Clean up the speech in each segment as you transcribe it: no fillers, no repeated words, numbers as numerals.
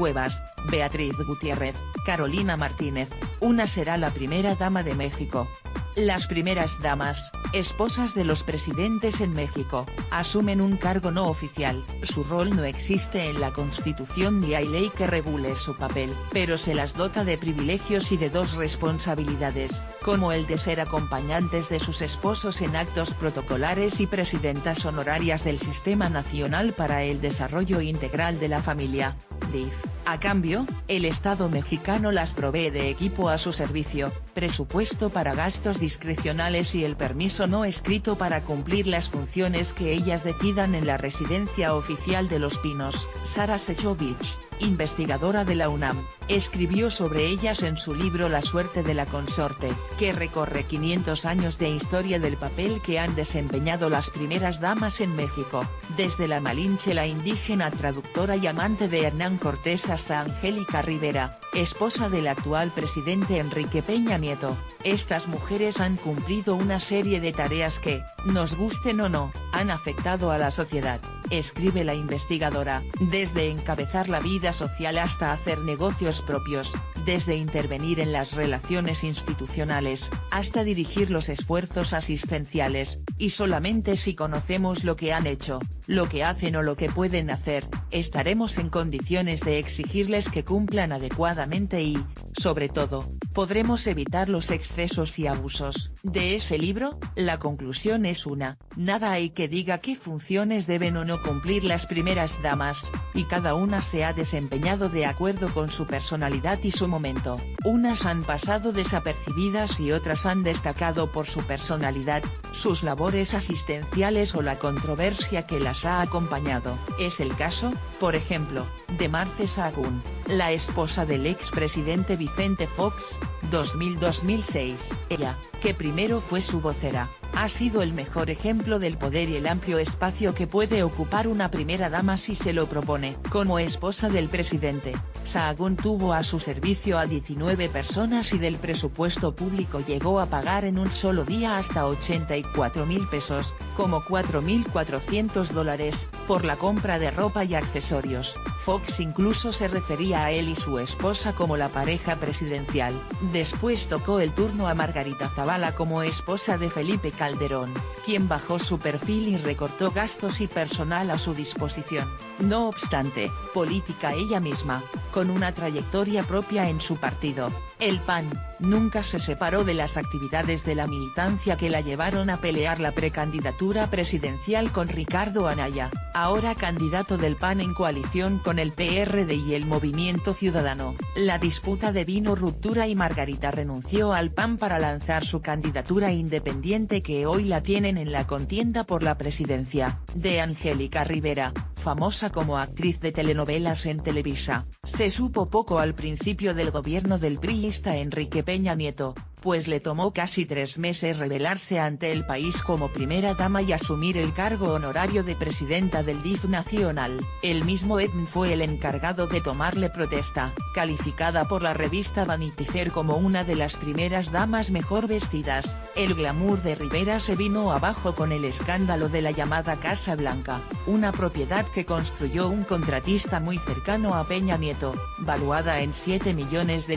Cuevas, Beatriz Gutiérrez, Carolina Martínez, una será la primera dama de México. Las primeras damas, esposas de los presidentes en México, asumen un cargo no oficial, su rol no existe en la Constitución ni hay ley que regule su papel, pero se las dota de privilegios y de dos responsabilidades, como el de ser acompañantes de sus esposos en actos protocolares y presidentas honorarias del Sistema Nacional para el Desarrollo Integral de la Familia, DIF. A cambio, el Estado mexicano las provee de equipo a su servicio, presupuesto para gastos discrecionales y el permiso no escrito para cumplir las funciones que ellas decidan en la residencia oficial de Los Pinos. Sara Sejovich, investigadora de la UNAM, escribió sobre ellas en su libro La suerte de la consorte, que recorre 500 años de historia del papel que han desempeñado las primeras damas en México, desde la Malinche la indígena traductora y amante de Hernán Cortés hasta Angélica Rivera, esposa del actual presidente Enrique Peña Nieto. Estas mujeres han cumplido una serie de tareas que, nos gusten o no, han afectado a la sociedad, escribe la investigadora, desde encabezar la vida social hasta hacer negocios propios, desde intervenir en las relaciones institucionales, hasta dirigir los esfuerzos asistenciales, y solamente si conocemos lo que han hecho, lo que hacen o lo que pueden hacer, estaremos en condiciones de exigirles que cumplan adecuadamente y, sobre todo, podremos evitar los excesos y abusos. De ese libro, la conclusión es una: nada hay que diga qué funciones deben o no cumplir las primeras damas, y cada una se ha desempeñado de acuerdo con su personalidad y su momento. Unas han pasado desapercibidas y otras han destacado por su personalidad, sus labores asistenciales o la controversia que las ha acompañado. Es el caso, por ejemplo, de Marthe Sahagún, la esposa del expresidente Vicente Fox, 2000-2006. Ella, que primero fue su vocera, ha sido el mejor ejemplo del poder y el amplio espacio que puede ocupar una primera dama si se lo propone. Como esposa del presidente, Sahagún tuvo a su servicio a 19 personas y del presupuesto público llegó a pagar en un solo día hasta 84.000 pesos, como $4.400, por la compra de ropa y accesorios. Fox incluso se refería a él y su esposa como la pareja presidencial. Después tocó el turno a Margarita Zavala como esposa de Felipe Calderón, quien bajó su perfil y recortó gastos y personal a su disposición. No obstante, política ella misma, con una trayectoria propia en su partido, el PAN, nunca se separó de las actividades de la militancia que la llevaron a pelear la precandidatura presidencial con Ricardo Anaya, ahora candidato del PAN en coalición con el PRD y el Movimiento Ciudadano. La disputa devino ruptura y Margarita renunció al PAN para lanzar su candidatura independiente que hoy la tienen en la contienda por la presidencia. De Angélica Rivera, famosa como actriz de telenovelas en Televisa, se supo poco al principio del gobierno del priista Enrique Peña Nieto, pues le tomó casi 3 meses revelarse ante el país como primera dama y asumir el cargo honorario de presidenta del DIF nacional. El mismo Edm fue el encargado de tomarle protesta, calificada por la revista Vanity Fair como una de las primeras damas mejor vestidas. El glamour de Rivera se vino abajo con el escándalo de la llamada Casa Blanca, una propiedad que construyó un contratista muy cercano a Peña Nieto, valuada en $7 millones,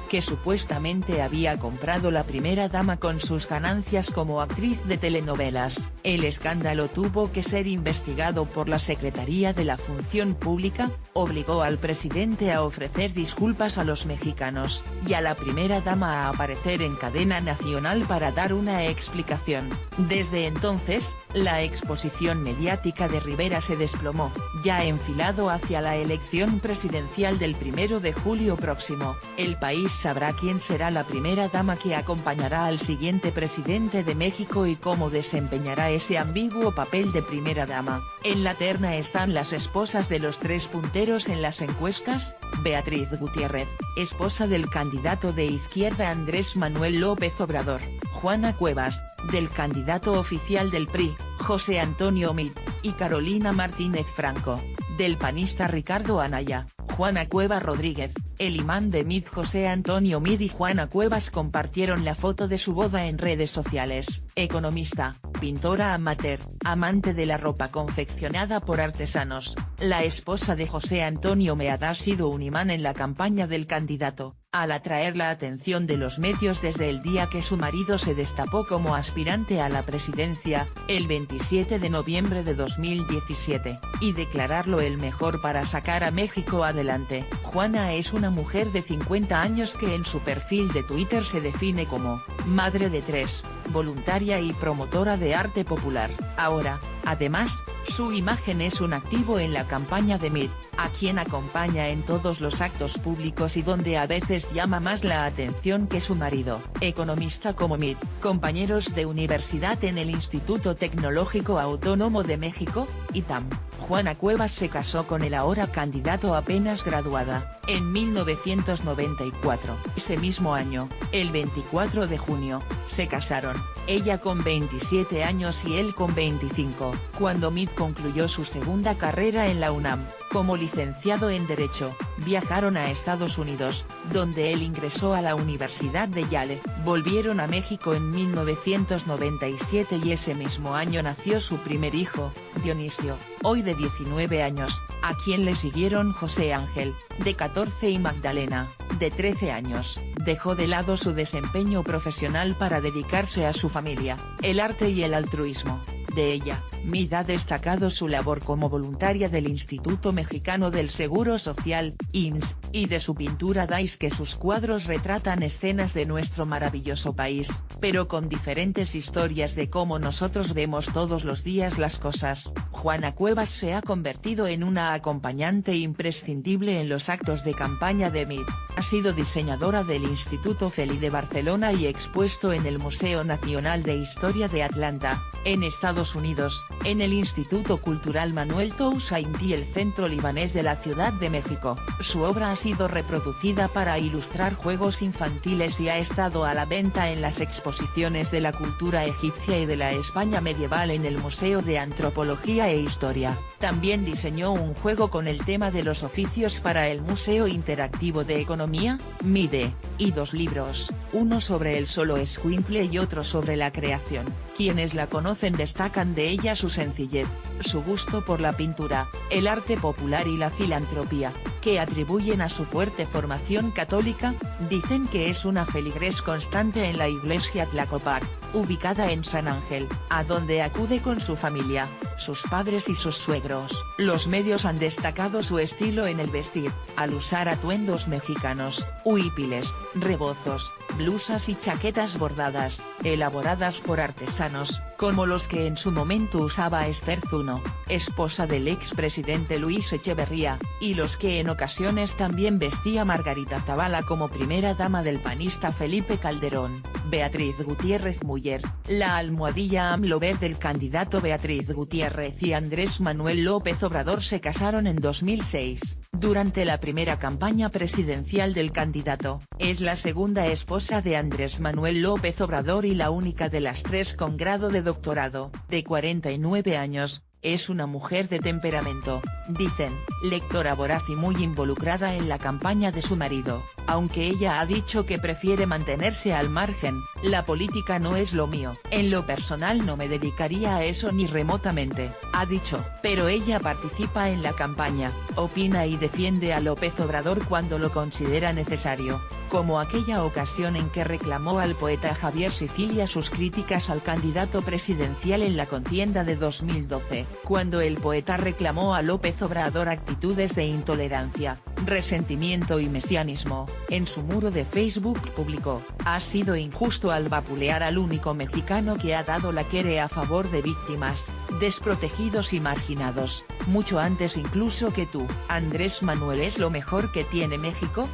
que supuestamente había comprado la primera dama con sus ganancias como actriz de telenovelas. El escándalo tuvo que ser investigado por la Secretaría de la Función Pública, obligó al presidente a ofrecer disculpas a los mexicanos, y a la primera dama a aparecer en cadena nacional para dar una explicación. Desde entonces, la exposición mediática de Rivera se desplomó, ya enfilado hacia la elección presidencial del 1 de julio próximo. El país sabrá quién será la primera dama que acompañará al siguiente presidente de México y cómo desempeñará ese ambiguo papel de primera dama. En la terna están las esposas de los 3 punteros en las encuestas: Beatriz Gutiérrez, esposa del candidato de izquierda Andrés Manuel López Obrador; Juana Cuevas, del candidato oficial del PRI, José Antonio Meade; y Carolina Martínez Franco, del panista Ricardo Anaya. Juana Cuevas Rodríguez, el imán de Meade. José Antonio Meade y Juana Cuevas compartieron la foto de su boda en redes sociales. Economista, pintora amateur, amante de la ropa confeccionada por artesanos, La esposa de José Antonio Meade ha sido un imán en la campaña del candidato, al atraer la atención de los medios desde el día que su marido se destapó como aspirante a la presidencia, el 27 de noviembre de 2017, y declararlo el mejor para sacar a México adelante. Juana es una mujer de 50 años que en su perfil de Twitter se define como madre de 3, voluntaria y promotora de arte popular. Ahora, además, su imagen es un activo en la campaña de Meade, a quien acompaña en todos los actos públicos y donde a veces llama más la atención que su marido, economista como Meade, compañeros de universidad en el Instituto Tecnológico Autónomo de México, ITAM. Juana Cuevas se casó con el ahora candidato apenas graduada, en 1994. Ese mismo año, el 24 de junio, se casaron, ella con 27 años y él con 25, cuando Meade concluyó su segunda carrera en la UNAM, como licenciado en Derecho, viajaron a Estados Unidos, donde él ingresó a la Universidad de Yale, volvieron a México en 1997 y ese mismo año nació su primer hijo, Dionisio, hoy de 19 años, a quien le siguieron José Ángel, de 14 y Magdalena, de 13 años. Dejó de lado su desempeño profesional para dedicarse a su familia, el arte y el altruismo. De ella, Meade ha destacado su labor como voluntaria del Instituto Mexicano del Seguro Social, IMSS, y de su pintura dais que sus cuadros retratan escenas de nuestro maravilloso país, pero con diferentes historias de cómo nosotros vemos todos los días las cosas. Juana Cuevas se ha convertido en una acompañante imprescindible en los actos de campaña de Meade. Ha sido diseñadora del Instituto Feli de Barcelona y expuesto en el Museo Nacional de Historia de Atlanta, en Estados Unidos, en el Instituto Cultural Manuel Toussaint y el Centro Libanés de la Ciudad de México. Su obra ha sido reproducida para ilustrar juegos infantiles y ha estado a la venta en las exposiciones de la cultura egipcia y de la España medieval en el Museo de Antropología e Historia. También diseñó un juego con el tema de los oficios para el Museo Interactivo de Economía, MIDE, y 2 libros, uno sobre el solo escuincle y otro sobre la creación. Quienes la conocen destacan de ella su sencillez, su gusto por la pintura, el arte popular y la filantropía, que atribuyen a su fuerte formación católica. Dicen que es una feligres constante en la iglesia Tlacopac, ubicada en San Ángel, a donde acude con su familia, sus padres y sus suegros. Los medios han destacado su estilo en el vestir, al usar atuendos mexicanos, huipiles, rebozos, blusas y chaquetas bordadas, elaboradas por artesanos, como los que en su momento usaba Esther Zuno, esposa del expresidente Luis Echeverría, y los que en ocasiones también vestía Margarita Zavala como primera dama del panista Felipe Calderón. Beatriz Gutiérrez Müller, la almohadilla AMLO del candidato Beatriz Gutiérrez y Andrés Manuel López Obrador se casaron en 2006, durante la primera campaña presidencial del candidato. Es la segunda esposa de Andrés Manuel López Obrador y la única de las 3 con grado de doctorado. De 49 años, es una mujer de temperamento, dicen, lectora voraz y muy involucrada en la campaña de su marido, aunque ella ha dicho que prefiere mantenerse al margen. La política no es lo mío, en lo personal no me dedicaría a eso ni remotamente, ha dicho, pero ella participa en la campaña, opina y defiende a López Obrador cuando lo considera necesario, como aquella ocasión en que reclamó al poeta Javier Sicilia sus críticas al candidato presidencial en la contienda de 2012. Cuando el poeta reclamó a López Obrador actitudes de intolerancia, resentimiento y mesianismo, en su muro de Facebook publicó: "Ha sido injusto al vapulear al único mexicano que ha dado la quere a favor de víctimas, desprotegidos y marginados, mucho antes incluso que tú. Andrés Manuel es lo mejor que tiene México, ...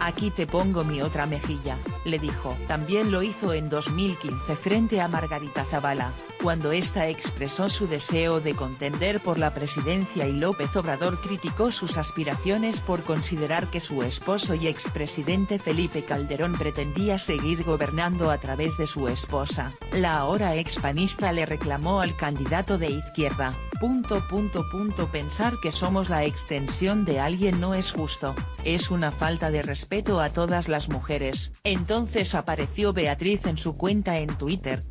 Aquí te pongo mi otra mejilla", le dijo. También lo hizo en 2015 frente a Margarita Zavala, cuando ésta expresó su deseo de contender por la presidencia y López Obrador criticó sus aspiraciones por considerar que su esposo y expresidente Felipe Calderón pretendía seguir gobernando a través de su esposa. La ahora expanista le reclamó al candidato de izquierda: "Pensar que somos la extensión de alguien no es justo, es una falta de respeto a todas las mujeres". Entonces apareció Beatriz en su cuenta en Twitter,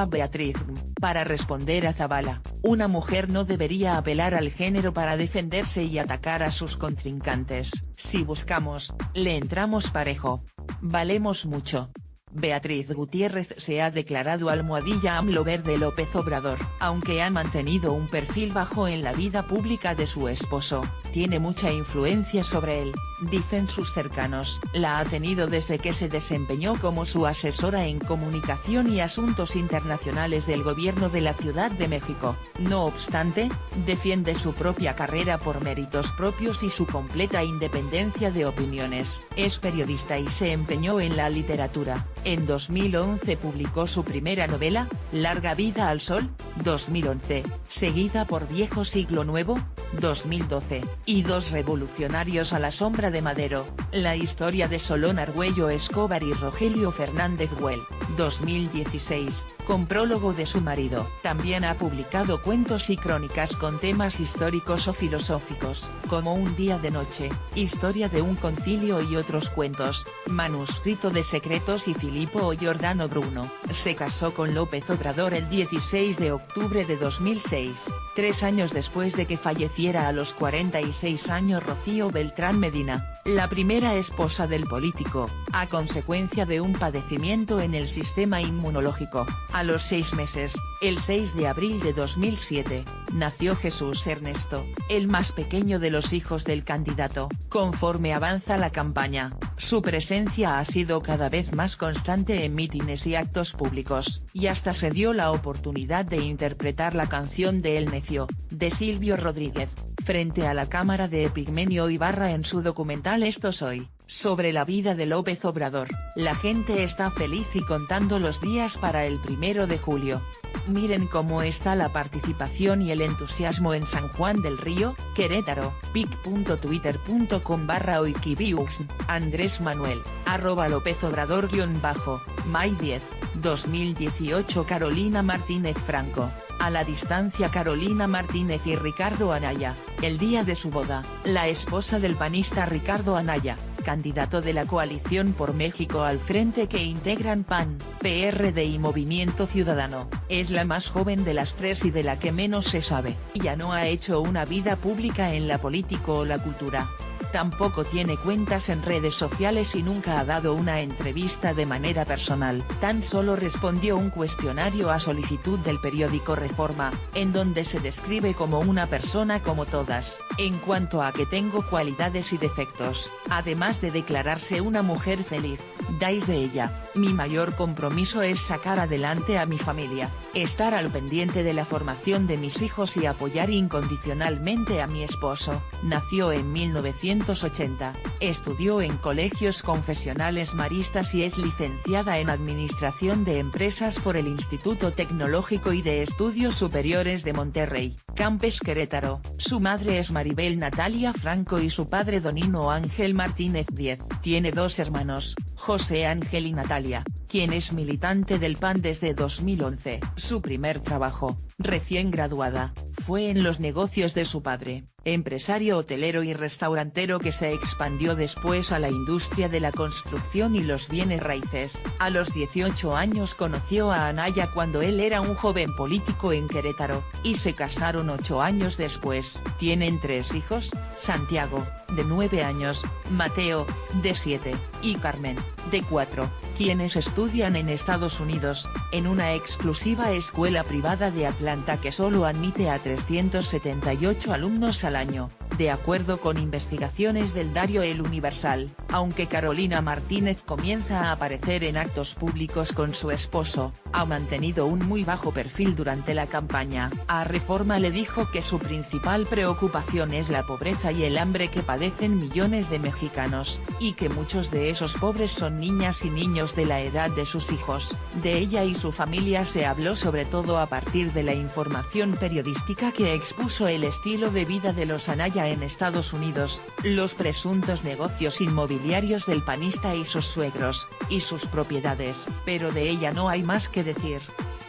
@Beatriz. Para responder a Zabala, una mujer no debería apelar al género para defenderse y atacar a sus contrincantes. Si buscamos, le entramos parejo. Valemos mucho. Beatriz Gutiérrez se ha declarado almohadilla AMLover de López Obrador. Aunque ha mantenido un perfil bajo en la vida pública de su esposo, tiene mucha influencia sobre él, dicen sus cercanos. La ha tenido desde que se desempeñó como su asesora en comunicación y asuntos internacionales del gobierno de la Ciudad de México. No obstante, defiende su propia carrera por méritos propios y su completa independencia de opiniones. Es periodista y se empeñó en la literatura. En 2011 publicó su primera novela, Larga vida al sol, 2011, seguida por Viejo siglo nuevo, 2012, y Dos revolucionarios a la sombra de Madero, la historia de Solón Argüello Escobar y Rogelio Fernández Güell, 2016, con prólogo de su marido. También ha publicado cuentos y crónicas con temas históricos o filosóficos, como Un día de noche, Historia de un concilio y otros cuentos, Manuscrito de secretos y Filippo Giordano Bruno. Se casó con López Obrador el 16 de octubre de 2006, 3 años después de que falleciera a los 46 años Rocío Beltrán Medina, la primera esposa del político, a consecuencia de un padecimiento en el sistema inmunológico. A los 6 meses, el 6 de abril de 2007, nació Jesús Ernesto, el más pequeño de los hijos del candidato. Conforme avanza la campaña, su presencia ha sido cada vez más constante en mítines y actos públicos, y hasta se dio la oportunidad de interpretar la canción de El Necio, de Silvio Rodríguez, frente a la cámara de Epigmenio Ibarra en su documental Esto soy. Sobre la vida de López Obrador, la gente está feliz y contando los días para el 1 de julio. Miren cómo está la participación y el entusiasmo en San Juan del Río, Querétaro, pic.twitter.com/oikiviux, Andrés Manuel, @LópezObrador_ May 10, 2018 Carolina Martínez Franco, a la distancia Carolina Martínez y Ricardo Anaya, el día de su boda, la esposa del panista Ricardo Anaya, candidato de la coalición por México al frente que integran PAN, PRD y Movimiento Ciudadano, es la más joven de las tres y de la que menos se sabe. Ya no ha hecho una vida pública en la política o la cultura. Tampoco tiene cuentas en redes sociales y nunca ha dado una entrevista de manera personal. Tan solo respondió un cuestionario a solicitud del periódico Reforma, en donde se describe como una persona como todas, en cuanto a que tengo cualidades y defectos, además de declararse una mujer feliz. Dais de ella, mi mayor compromiso es sacar adelante a mi familia, estar al pendiente de la formación de mis hijos y apoyar incondicionalmente a mi esposo. Nació en 1980, estudió en colegios confesionales maristas y es licenciada en Administración de Empresas por el Instituto Tecnológico y de Estudios Superiores de Monterrey, Campes Querétaro. Su madre es Maribel Natalia Franco y su padre Donino Ángel Martínez Díez. Tiene 2 hermanos, José Ángel y Natalia, quien es militante del PAN desde 2011. Su primer trabajo, recién graduada, fue en los negocios de su padre, empresario hotelero y restaurantero que se expandió después a la industria de la construcción y los bienes raíces. A los 18 años conoció a Anaya cuando él era un joven político en Querétaro, y se casaron 8 años después. Tienen 3 hijos, Santiago, de 9 años, Mateo, de 7, y Carmen, de 4, quienes estudian en Estados Unidos, en una exclusiva escuela privada de Atlanta que solo admite a 378 alumnos al año, de acuerdo con investigaciones del diario El Universal. Aunque Carolina Martínez comienza a aparecer en actos públicos con su esposo, ha mantenido un muy bajo perfil durante la campaña. A Reforma le dijo que su principal preocupación es la pobreza y el hambre que padecen millones de mexicanos, y que muchos de esos pobres son niñas y niños de la edad de sus hijos. De ella y su familia se habló sobre todo a partir de la información periodística que expuso el estilo de vida de los Anaya en Estados Unidos, los presuntos negocios inmobiliarios del panista y sus suegros, y sus propiedades, pero de ella no hay más que decir.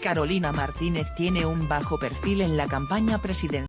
Carolina Martínez tiene un bajo perfil en la campaña presidencial.